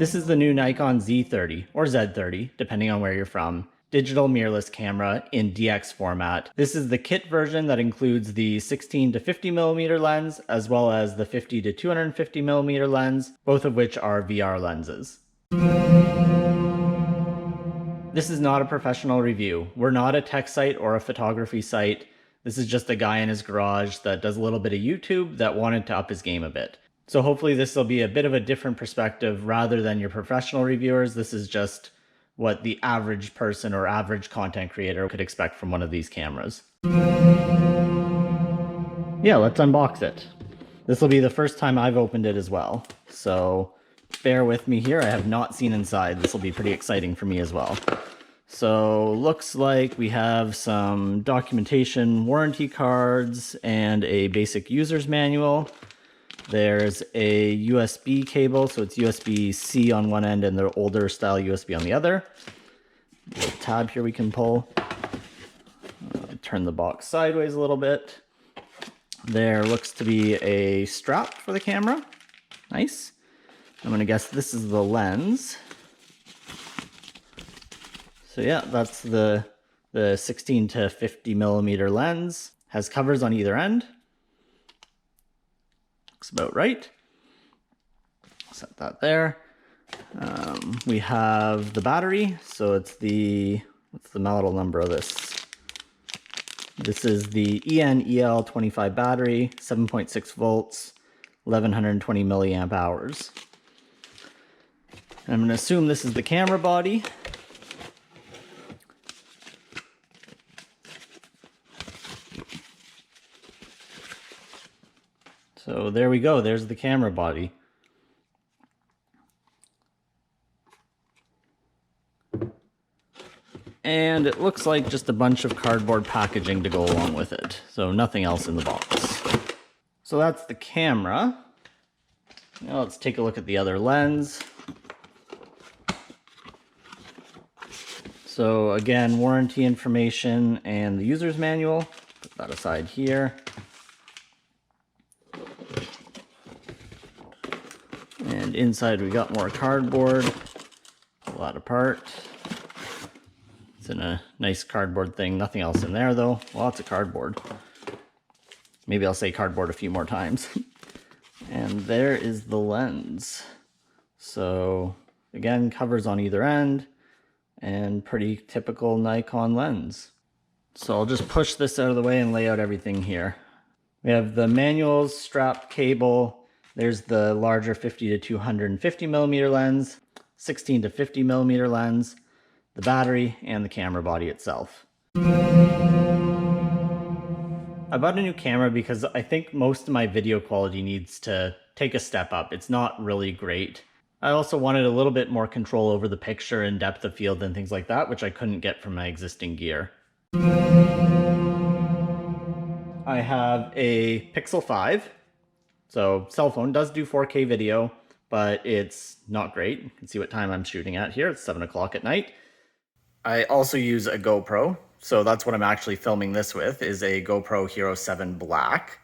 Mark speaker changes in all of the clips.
Speaker 1: This is the new Nikon Z30, or Z30, depending on where you're from, digital mirrorless camera in DX format. This is the kit version that includes the 16 to 50mm lens, as well as the 50 to 250mm lens, both of which are VR lenses. This is not a professional review. We're not a tech site or a photography site. This is just a guy in his garage that does a little bit of YouTube that wanted to up his game a bit. So hopefully this will be a bit of a different perspective rather than your professional reviewers. This is just what the average person or average content creator could expect from one of these cameras. Yeah, let's unbox it. This will be the first time I've opened it as well. So bear with me here. I have not seen inside. This will be pretty exciting for me as well. So looks like we have some documentation, warranty cards, and a basic user's manual. There's a USB cable, so it's USB-C on one end and the older style USB on the other. A little tab here we can pull. Turn the box sideways a little bit. There looks to be a strap for the camera. Nice. I'm going to guess this is the lens. So yeah, that's the 16 to 50mm lens. Has covers on either end. Looks about right. Set that there. We have the battery. So it's what's the model number of this? This is the EN-EL25 battery, 7.6 volts, 1120 milliamp hours. I'm going to assume this is the camera body. So there we go, there's the camera body. And it looks like just a bunch of cardboard packaging to go along with it. So nothing else in the box. So that's the camera. Now let's take a look at the other lens. So again, warranty information and the user's manual. Put that aside here. And inside we got more cardboard, a lot apart. It's in a nice cardboard thing, nothing else in there though. Lots of cardboard. Maybe I'll say cardboard a few more times. And there is the lens. So again, covers on either end and pretty typical Nikon lens. So I'll just push this out of the way and lay out everything here. We have the manuals, strap, cable. There's the larger 50 to 250mm lens, 16 to 50mm lens, the battery, and the camera body itself. I bought a new camera because I think most of my video quality needs to take a step up. It's not really great. I also wanted a little bit more control over the picture and depth of field and things like that, which I couldn't get from my existing gear. I have a Pixel 5. So cell phone does do 4K video, but it's not great. You can see what time I'm shooting at here. It's 7 o'clock at night. I also use a GoPro. So that's what I'm actually filming this with, is a GoPro Hero 7 Black.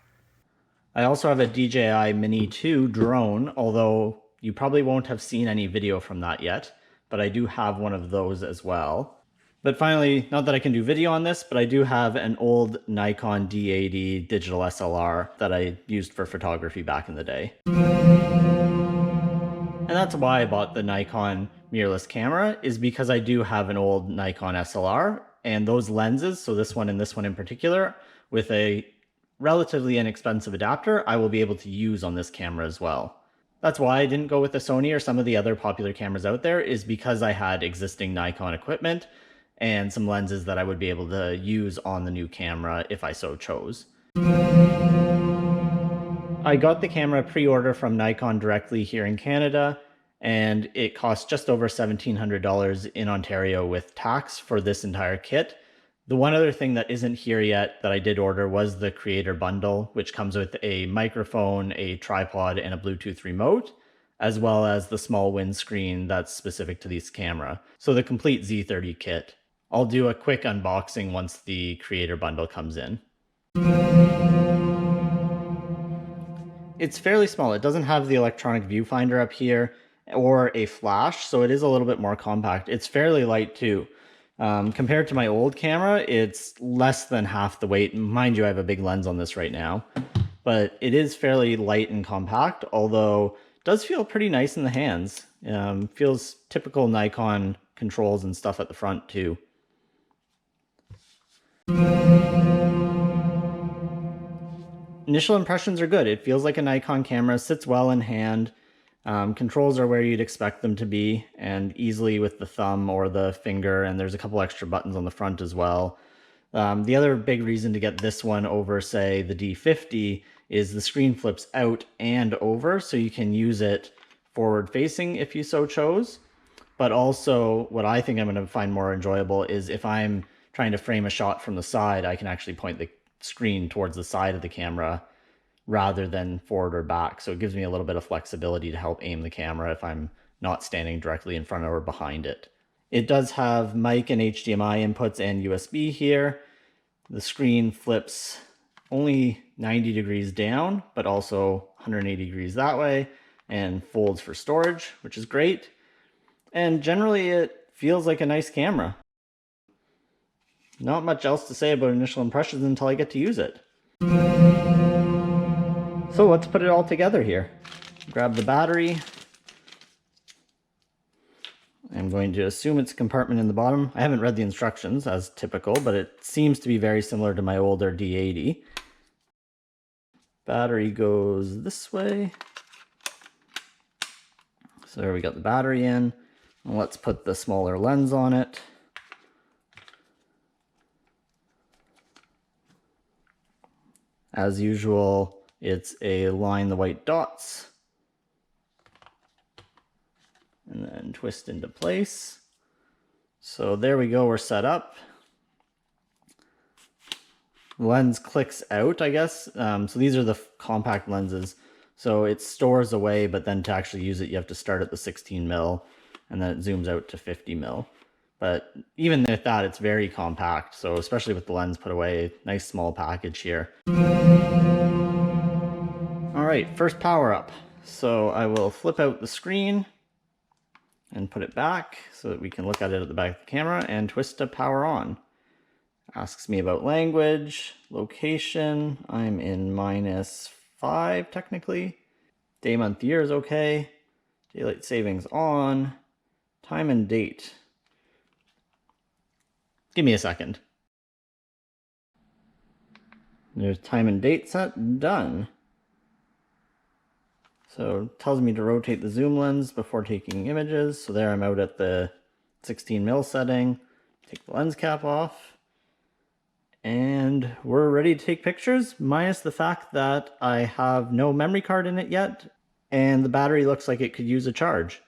Speaker 1: I also have a DJI Mini 2 drone, although you probably won't have seen any video from that yet, but I do have one of those as well. But finally, not that I can do video on this, but I do have an old Nikon D80 digital SLR that I used for photography back in the day. And that's why I bought the Nikon mirrorless camera, is because I do have an old Nikon SLR, and those lenses, so this one and this one in particular, with a relatively inexpensive adapter, I will be able to use on this camera as well. That's why I didn't go with the Sony or some of the other popular cameras out there, is because I had existing Nikon equipment and some lenses that I would be able to use on the new camera if I so chose. I got the camera pre-order from Nikon directly here in Canada, and it cost just over $1,700 in Ontario with tax for this entire kit. The one other thing that isn't here yet that I did order was the creator bundle, which comes with a microphone, a tripod, and a Bluetooth remote, as well as the small windscreen that's specific to this camera. So the complete Z30 kit. I'll do a quick unboxing once the creator bundle comes in. It's fairly small. It doesn't have the electronic viewfinder up here, or a flash, so it is a little bit more compact. It's fairly light too. Compared to my old camera, it's less than half the weight. Mind you, I have a big lens on this right now, but it is fairly light and compact, although it does feel pretty nice in the hands. Feels typical Nikon controls and stuff at the front too. Initial impressions are good. It feels like a Nikon camera, sits well in hand. Controls are where you'd expect them to be, and easily with the thumb or the finger, and there's a couple extra buttons on the front as well. The other big reason to get this one over, say, the D50 is the screen flips out and over, so you can use it forward facing if you so chose. But also, what I think I'm going to find more enjoyable is if I'm trying to frame a shot from the side, I can actually point the screen towards the side of the camera rather than forward or back. So it gives me a little bit of flexibility to help aim the camera if I'm not standing directly in front or behind it. It does have mic and HDMI inputs and USB here. The screen flips only 90 degrees down, but also 180 degrees that way, and folds for storage, which is great. And generally it feels like a nice camera. Not much else to say about initial impressions until I get to use it. So let's put it all together here. Grab the battery. I'm going to assume it's a compartment in the bottom. I haven't read the instructions as typical, but it seems to be very similar to my older D80. Battery goes this way. So there we got the battery in. And let's put the smaller lens on it. As usual, it's a line the white dots and then twist into place. So there we go, we're set up. The lens clicks out, I guess. So these are the compact lenses. So it stores away, but then to actually use it, you have to start at the 16mm and then it zooms out to 50mm. But even with that, it's very compact. So especially with the lens put away, nice small package here. All right, first power up. So I will flip out the screen and put it back so that we can look at it at the back of the camera, and twist to power on. Asks me about language, location. I'm in -5 technically. Day, month, year is okay. Daylight savings on. Time and date. Give me a second. There's time and date set, done. So it tells me to rotate the zoom lens before taking images. So there I'm out at the 16mm setting. Take the lens cap off. And we're ready to take pictures, minus the fact that I have no memory card in it yet, and the battery looks like it could use a charge.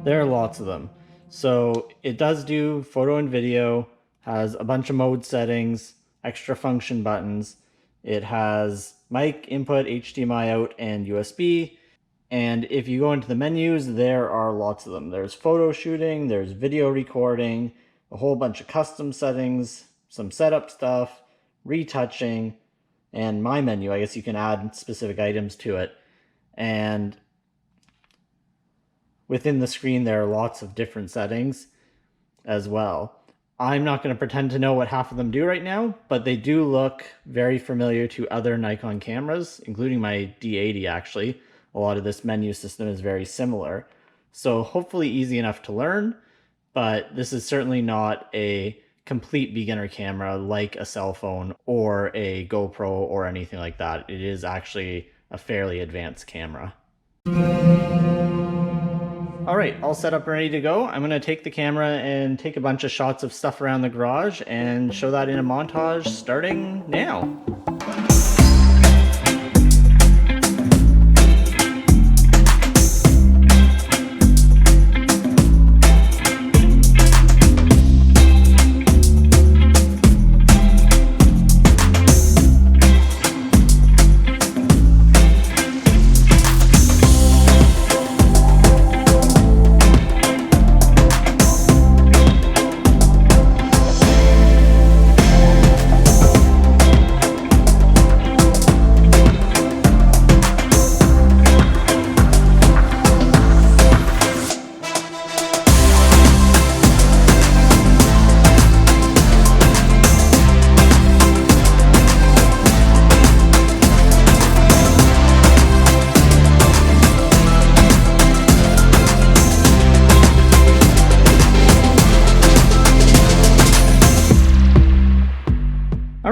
Speaker 1: There are lots of them. So it does do photo and video, has a bunch of mode settings, extra function buttons. It has mic input, HDMI out, and USB. And if you go into the menus, there are lots of them. There's photo shooting, there's video recording, a whole bunch of custom settings, some setup stuff, retouching, and my menu. I guess you can add specific items to it. And within the screen, there are lots of different settings as well. I'm not going to pretend to know what half of them do right now, but they do look very familiar to other Nikon cameras, including my D80 actually. A lot of this menu system is very similar. So hopefully easy enough to learn, but this is certainly not a complete beginner camera like a cell phone or a GoPro or anything like that. It is actually a fairly advanced camera. All right, all set up and ready to go. I'm gonna take the camera and take a bunch of shots of stuff around the garage and show that in a montage starting now.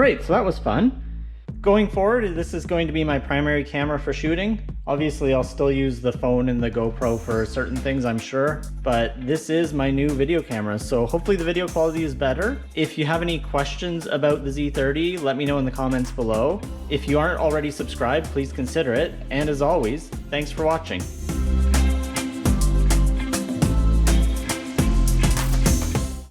Speaker 1: All right, so that was fun. Going forward, this is going to be my primary camera for shooting. Obviously, I'll still use the phone and the GoPro for certain things, I'm sure, but this is my new video camera, so hopefully the video quality is better. If you have any questions about the Z30, let me know in the comments below. If you aren't already subscribed, please consider it, and as always, thanks for watching.